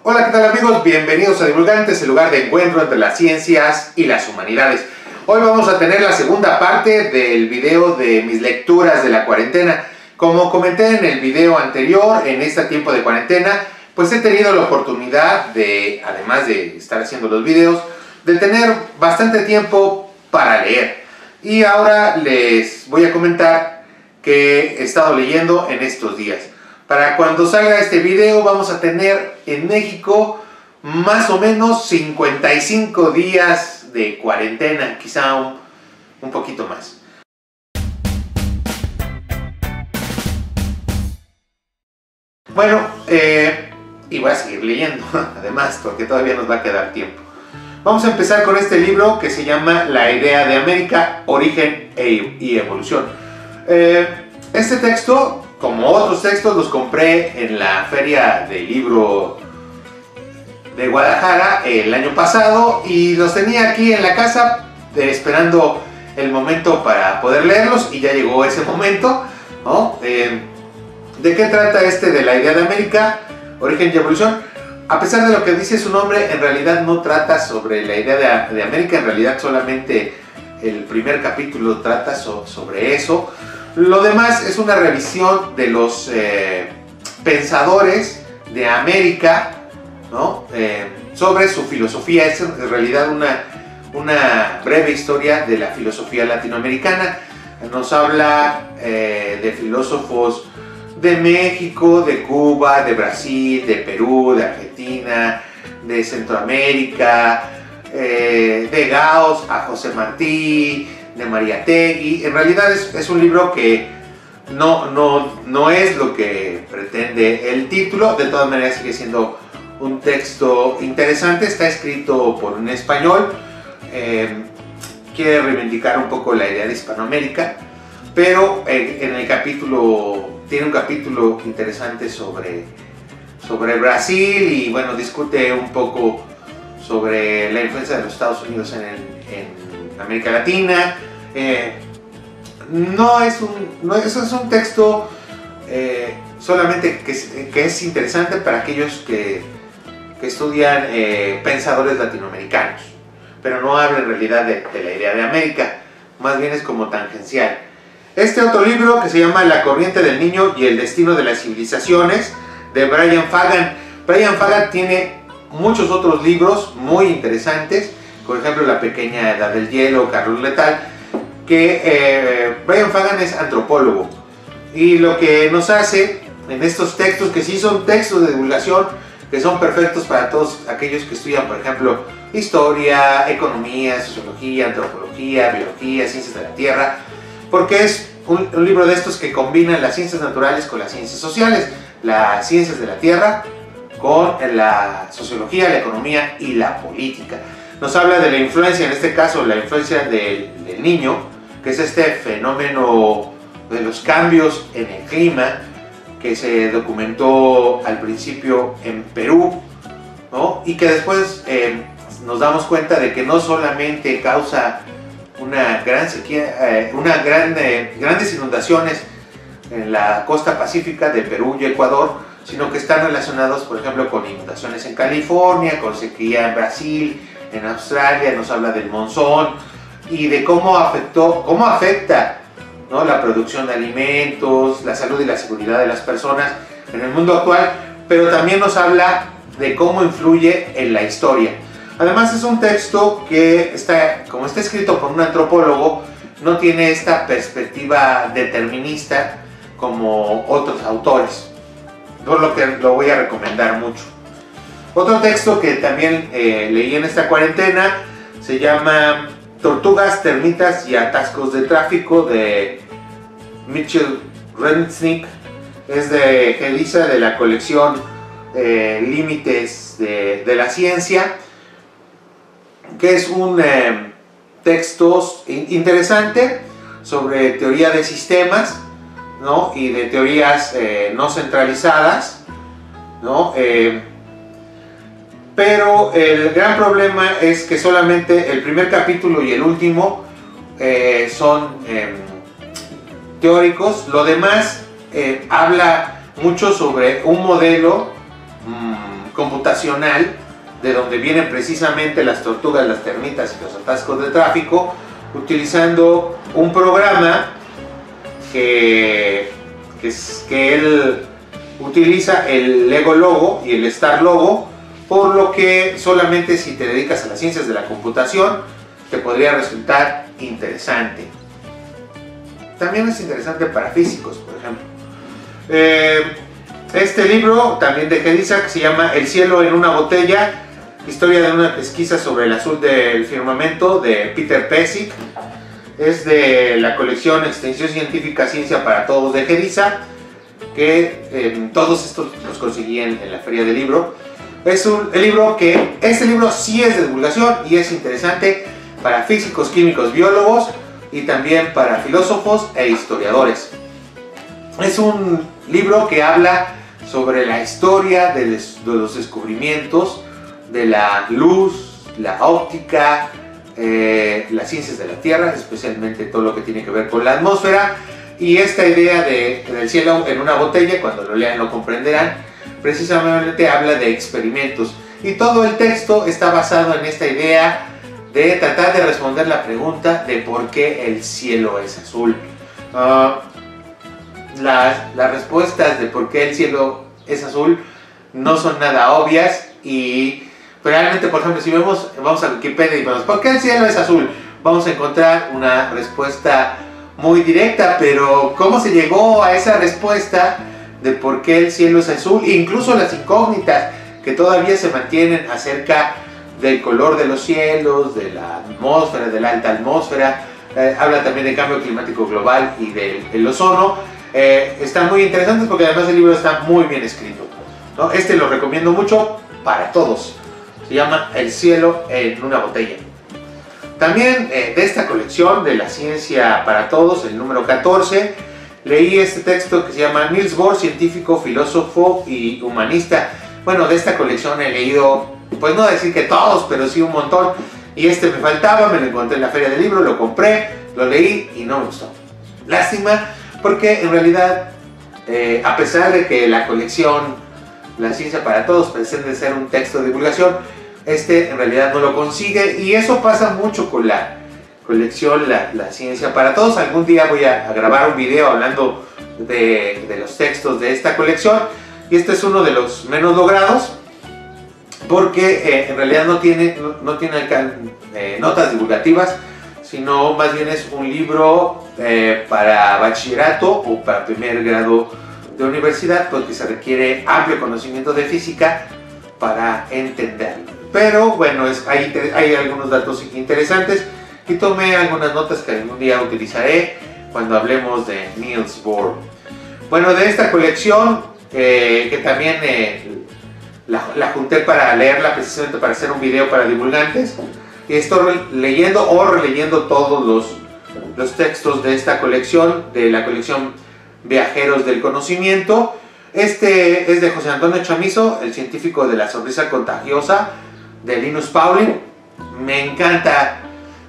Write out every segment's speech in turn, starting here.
Hola, ¿qué tal amigos? Bienvenidos a Divulgantes, el lugar de encuentro entre las ciencias y las humanidades. Hoy vamos a tener la segunda parte del video de mis lecturas de la cuarentena. Como comenté en el video anterior, en este tiempo de cuarentena, pues he tenido la oportunidad de, además de estar haciendo los videos, de tener bastante tiempo para leer. Y ahora les voy a comentar que he estado leyendo en estos días. Para cuando salga este video vamos a tener en México más o menos 55 días de cuarentena, quizá un poquito más. Bueno, y voy a seguir leyendo, además, porque todavía nos va a quedar tiempo. Vamos a empezar con este libro que se llama La idea de América, origen y evolución. Este texto, como otros textos, los compré en la feria del libro de Guadalajara el año pasado y los tenía aquí en la casa esperando el momento para poder leerlos, y ya llegó ese momento, ¿no? ¿De qué trata este de La idea de América, origen y evolución? A pesar de lo que dice su nombre, en realidad no trata sobre la idea de América, en realidad solamente el primer capítulo trata sobre eso. Lo demás es una revisión de los pensadores de América, ¿no? Sobre su filosofía. Es en realidad una breve historia de la filosofía latinoamericana. Nos habla de filósofos de México, de Cuba, de Brasil, de Perú, de Argentina, de Centroamérica, de Gauss a José Martí, de Mariátegui. En realidad es un libro que no es lo que pretende el título. De todas maneras sigue siendo un texto interesante. Está escrito por un español, quiere reivindicar un poco la idea de Hispanoamérica, pero en el capítulo, tiene un capítulo interesante sobre Brasil, y bueno, discute un poco sobre la influencia de los Estados Unidos en América Latina. Es un texto solamente que es interesante para aquellos que estudian pensadores latinoamericanos, pero no habla en realidad de la idea de América, más bien es como tangencial. Este otro libro, que se llama La corriente del niño y el destino de las civilizaciones, de Brian Fagan. Brian Fagan tiene muchos otros libros muy interesantes, por ejemplo La pequeña edad del hielo, Carlos Letal, que Brian Fagan es antropólogo, y lo que nos hace en estos textos, que sí son textos de divulgación, que son perfectos para todos aquellos que estudian, por ejemplo, historia, economía, sociología, antropología, biología, ciencias de la tierra, porque es un libro de estos que combinan las ciencias naturales con las ciencias sociales, las ciencias de la tierra con la sociología, la economía y la política. Nos habla de la influencia, en este caso la influencia del niño, que es este fenómeno de los cambios en el clima que se documentó al principio en Perú, ¿no? Y que después nos damos cuenta de que no solamente causa una gran sequía, grandes inundaciones en la costa pacífica de Perú y Ecuador, sino que están relacionados, por ejemplo, con inundaciones en California, con sequía en Brasil, en Australia. Nos habla del monzón y de cómo afecta, ¿no?, la producción de alimentos, la salud y la seguridad de las personas en el mundo actual, pero también nos habla de cómo influye en la historia. Además es un texto que como está escrito por un antropólogo, no tiene esta perspectiva determinista como otros autores, por lo que lo voy a recomendar mucho. Otro texto que también leí en esta cuarentena se llama Tortugas, termitas y atascos de tráfico, de Mitchell Resnick. Es de Elisa, de la colección Límites de la Ciencia, que es un texto interesante sobre teoría de sistemas, ¿no?, y de teorías no centralizadas, ¿no? Pero el gran problema es que solamente el primer capítulo y el último son teóricos. Lo demás habla mucho sobre un modelo computacional, de donde vienen precisamente las tortugas, las termitas y los atascos de tráfico, utilizando un programa que él utiliza el Lego Logo y el Star Logo, por lo que solamente si te dedicas a las ciencias de la computación te podría resultar interesante. También es interesante para físicos, por ejemplo. Este libro también de Gediza, que se llama El cielo en una botella, historia de una pesquisa sobre el azul del firmamento, de Peter Pesek, es de la colección Extensión Científica Ciencia para Todos de Gediza, que todos estos los conseguí en la feria del libro. Es el libro que, este libro sí es de divulgación y es interesante para físicos, químicos, biólogos y también para filósofos e historiadores. Es un libro que habla sobre la historia de los descubrimientos de la luz, la óptica, las ciencias de la Tierra, especialmente todo lo que tiene que ver con la atmósfera, y esta idea del cielo en una botella, cuando lo lean lo comprenderán, precisamente habla de experimentos, y todo el texto está basado en esta idea de tratar de responder la pregunta de por qué el cielo es azul. Las respuestas de por qué el cielo es azul no son nada obvias, y realmente, por ejemplo, si vamos a Wikipedia y vemos ¿por qué el cielo es azul?, vamos a encontrar una respuesta muy directa, pero ¿cómo se llegó a esa respuesta de por qué el cielo es azul? Incluso las incógnitas que todavía se mantienen acerca del color de los cielos, de la atmósfera, de la alta atmósfera, habla también del cambio climático global y del ozono. Están muy interesantes porque además el libro está muy bien escrito, ¿no? Este lo recomiendo mucho para todos. Se llama El cielo en una botella. También de esta colección de la ciencia para todos, el número 14, leí este texto que se llama Niels Bohr, científico, filósofo y humanista. Bueno, de esta colección he leído, pues no decir que todos, pero sí un montón. Y este me faltaba, me lo encontré en la feria del libro, lo compré, lo leí y no me gustó. Lástima, porque en realidad, a pesar de que la colección La Ciencia para Todos pretende ser un texto de divulgación, este en realidad no lo consigue, y eso pasa mucho con la colección La Ciencia para Todos. Algún día voy a grabar un video hablando de los textos de esta colección, y este es uno de los menos logrados porque en realidad no tiene notas divulgativas, sino más bien es un libro para bachillerato o para primer grado de universidad, porque se requiere amplio conocimiento de física para entenderlo. Pero bueno, hay algunos datos interesantes y tomé algunas notas que algún día utilizaré cuando hablemos de Niels Bohr. Bueno, de esta colección, que también la junté para leerla precisamente para hacer un video para divulgantes, y estoy leyendo o releyendo todos los textos de esta colección, de la colección Viajeros del Conocimiento. Este es de José Antonio Chamizo, el científico de la sonrisa contagiosa, de Linus Pauling. Me encanta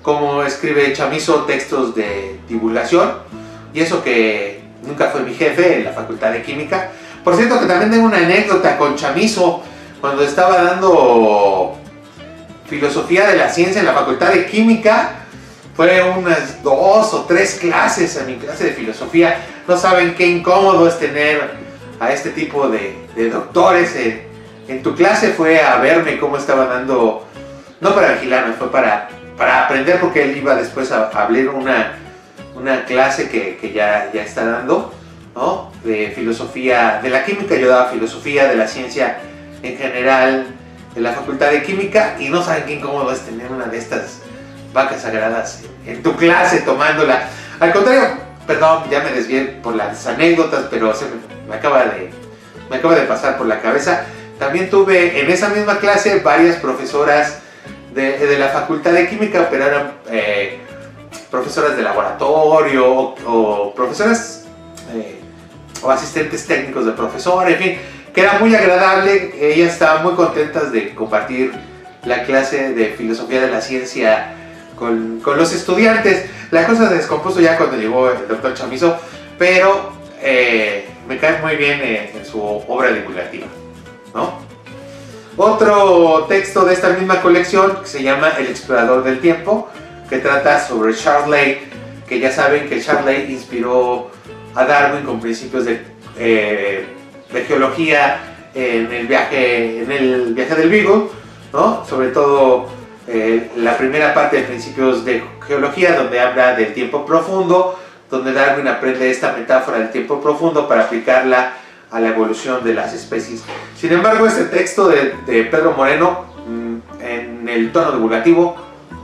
cómo escribe Chamizo textos de divulgación, y eso que nunca fue mi jefe en la Facultad de Química. Por cierto, que también tengo una anécdota con Chamizo. Cuando estaba dando filosofía de la ciencia en la Facultad de Química, fue unas 2 o 3 clases en mi clase de filosofía. No saben qué incómodo es tener a este tipo de doctores en tu clase. Fue a verme cómo estaba dando, no para vigilarme, fue para aprender, porque él iba después a abrir una clase que ya está dando, ¿no?, de filosofía de la química. Yo daba filosofía de la ciencia en general en la Facultad de Química, y no saben qué incómodo es tener una de estas vacas sagradas en tu clase tomándola. Al contrario, perdón, ya me desvié por las anécdotas, pero me acaba de pasar por la cabeza. También tuve en esa misma clase varias profesoras de la Facultad de Química, pero eran profesoras de laboratorio o profesoras o asistentes técnicos de profesor, en fin, que era muy agradable. Ellas estaban muy contentas de compartir la clase de filosofía de la ciencia con los estudiantes. La cosa se descompuso ya cuando llegó el doctor Chamizo, pero me cae muy bien en su obra divulgativa, ¿no? Otro texto de esta misma colección que se llama El explorador del tiempo, que trata sobre Charles Lake, que ya saben que Charles Lake inspiró a Darwin con principios de geología en el viaje del Beagle, ¿no? Sobre todo la primera parte de principios de geología, donde habla del tiempo profundo, donde Darwin aprende esta metáfora del tiempo profundo para aplicarla a la evolución de las especies. Sin embargo, este texto de Pedro Moreno, en el tono divulgativo,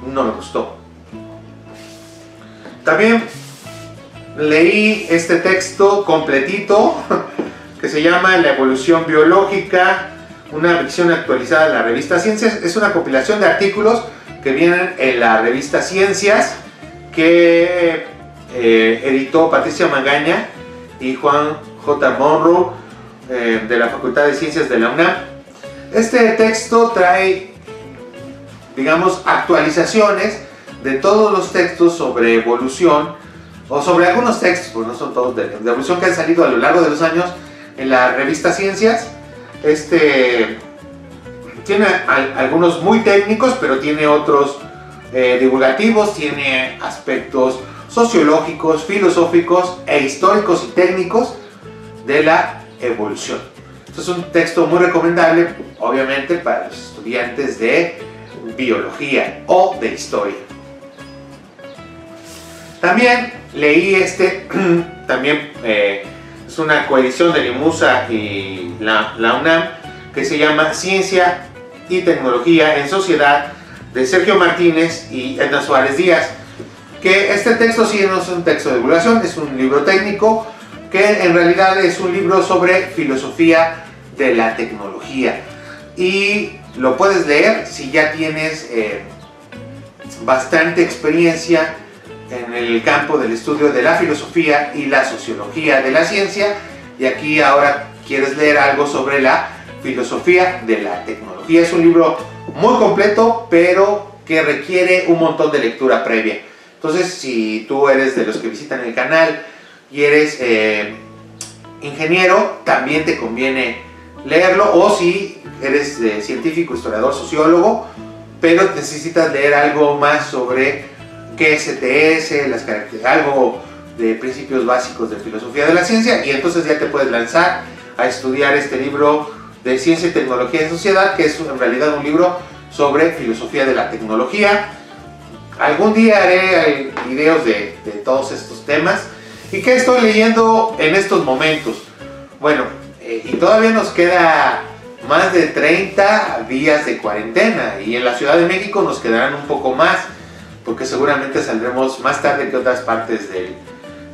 no me gustó. También leí este texto completito que se llama La evolución biológica, una versión actualizada de la revista Ciencias. Es una compilación de artículos que vienen en la revista Ciencias, que editó Patricia Magaña y Juan J. Monroe, de la Facultad de Ciencias de la UNAM. Este texto trae, digamos, actualizaciones de todos los textos sobre evolución, o sobre algunos textos, pues no son todos de evolución, que han salido a lo largo de los años en la revista Ciencias. Tiene algunos muy técnicos, pero tiene otros divulgativos, tiene aspectos sociológicos, filosóficos e históricos y técnicos de la evolución. Esto es un texto muy recomendable, obviamente, para los estudiantes de biología o de historia. También leí también es una coedición de Limusa y la UNAM, que se llama Ciencia y Tecnología en Sociedad, de Sergio Martínez y Edna Suárez Díaz. Que este texto sí no es un texto de divulgación, es un libro técnico, que en realidad es un libro sobre filosofía de la tecnología. Y lo puedes leer si ya tienes bastante experiencia en el campo del estudio de la filosofía y la sociología de la ciencia, y aquí ahora quieres leer algo sobre la filosofía de la tecnología. Es un libro muy completo, pero que requiere un montón de lectura previa. Entonces, si tú eres de los que visitan el canal y eres ingeniero, también te conviene leerlo, o si eres científico, historiador, sociólogo, pero necesitas leer algo más sobre qué es ETS, las características, algo de principios básicos de filosofía de la ciencia, y entonces ya te puedes lanzar a estudiar este libro de Ciencia y Tecnología en Sociedad, que es en realidad un libro sobre filosofía de la tecnología. Algún día haré videos de todos estos temas. ¿Y qué estoy leyendo en estos momentos? Bueno, y todavía nos queda más de 30 días de cuarentena, y en la Ciudad de México nos quedarán un poco más, porque seguramente saldremos más tarde que otras partes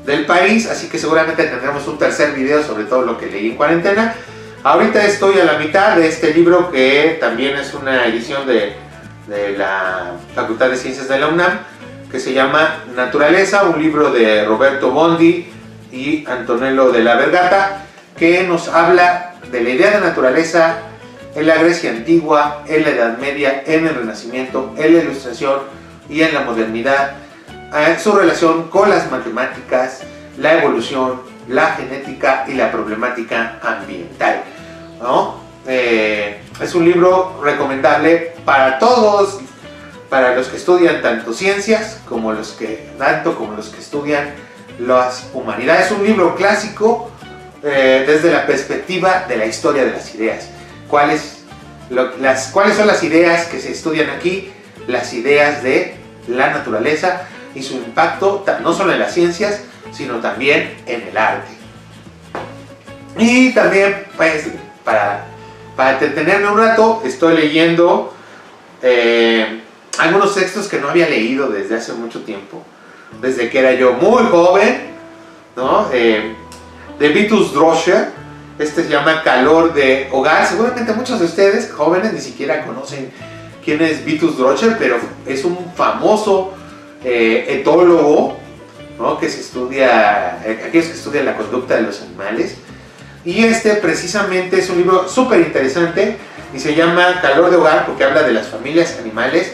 del país, así que seguramente tendremos un tercer video sobre todo lo que leí en cuarentena. Ahorita estoy a la mitad de este libro, que también es una edición de la Facultad de Ciencias de la UNAM, que se llama Naturaleza, un libro de Roberto Bondi y Antonello de la Vergata, que nos habla de la idea de naturaleza en la Grecia antigua, en la Edad Media, en el Renacimiento, en la Ilustración y en la modernidad, su relación con las matemáticas, la evolución, la genética y la problemática ambiental, ¿no? Es un libro recomendable para todos, para los que estudian tanto ciencias como los que estudian las humanidades. Es un libro clásico desde la perspectiva de la historia de las ideas. ¿Cuáles son las ideas que se estudian aquí? Las ideas de la naturaleza y su impacto no solo en las ciencias, sino también en el arte. Y también, pues, para entretenerme un rato, estoy leyendo algunos textos que no había leído desde hace mucho tiempo, desde que era yo muy joven, ¿no? De Vitus Droscher. Este se llama Calor de Hogar. Seguramente muchos de ustedes, jóvenes, ni siquiera conocen quién es Vitus Droscher, pero es un famoso etólogo, ¿no? Que se estudia, aquellos que estudian la conducta de los animales. Y precisamente es un libro súper interesante y se llama Calor de Hogar, porque habla de las familias animales,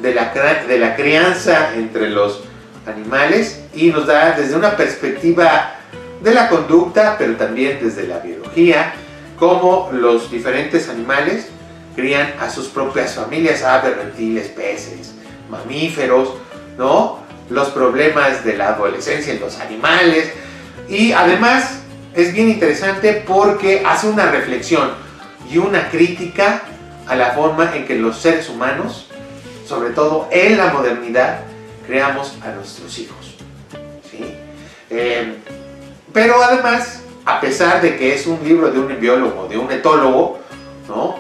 de la crianza entre los animales, y nos da desde una perspectiva de la conducta, pero también desde la biología, cómo los diferentes animales crían a sus propias familias, aves, reptiles, peces, mamíferos, ¿no? Los problemas de la adolescencia en los animales. Y además es bien interesante porque hace una reflexión y una crítica a la forma en que los seres humanos, sobre todo en la modernidad, creamos a nuestros hijos, ¿sí? Pero además, a pesar de que es un libro de un biólogo, de un etólogo, ¿no?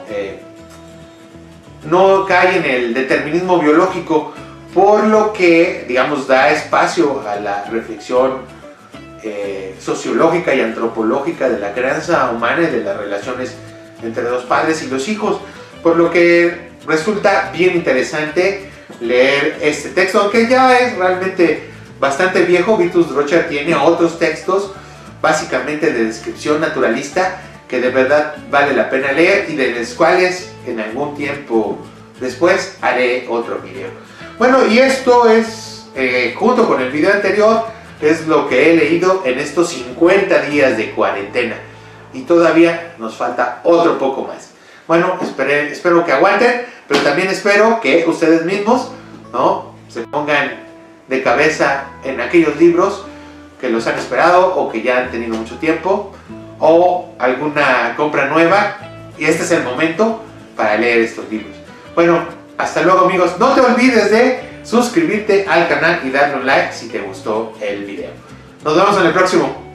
No cae en el determinismo biológico, por lo que, digamos, da espacio a la reflexión sociológica y antropológica de la crianza humana y de las relaciones entre los padres y los hijos, por lo que resulta bien interesante leer este texto, aunque ya es realmente bastante viejo. Vitus Drocha tiene otros textos básicamente de descripción naturalista que de verdad vale la pena leer y de los cuales en algún tiempo después haré otro video. Bueno, y esto es, junto con el video anterior, es lo que he leído en estos 50 días de cuarentena. Y todavía nos falta otro poco más. Bueno, espero que aguanten, pero también espero que ustedes mismos, ¿no?, se pongan de cabeza en aquellos libros que los han esperado o que ya han tenido mucho tiempo, o alguna compra nueva, y este es el momento para leer estos libros. Bueno, hasta luego, amigos. No te olvides de suscribirte al canal y darle un like si te gustó el video. Nos vemos en el próximo.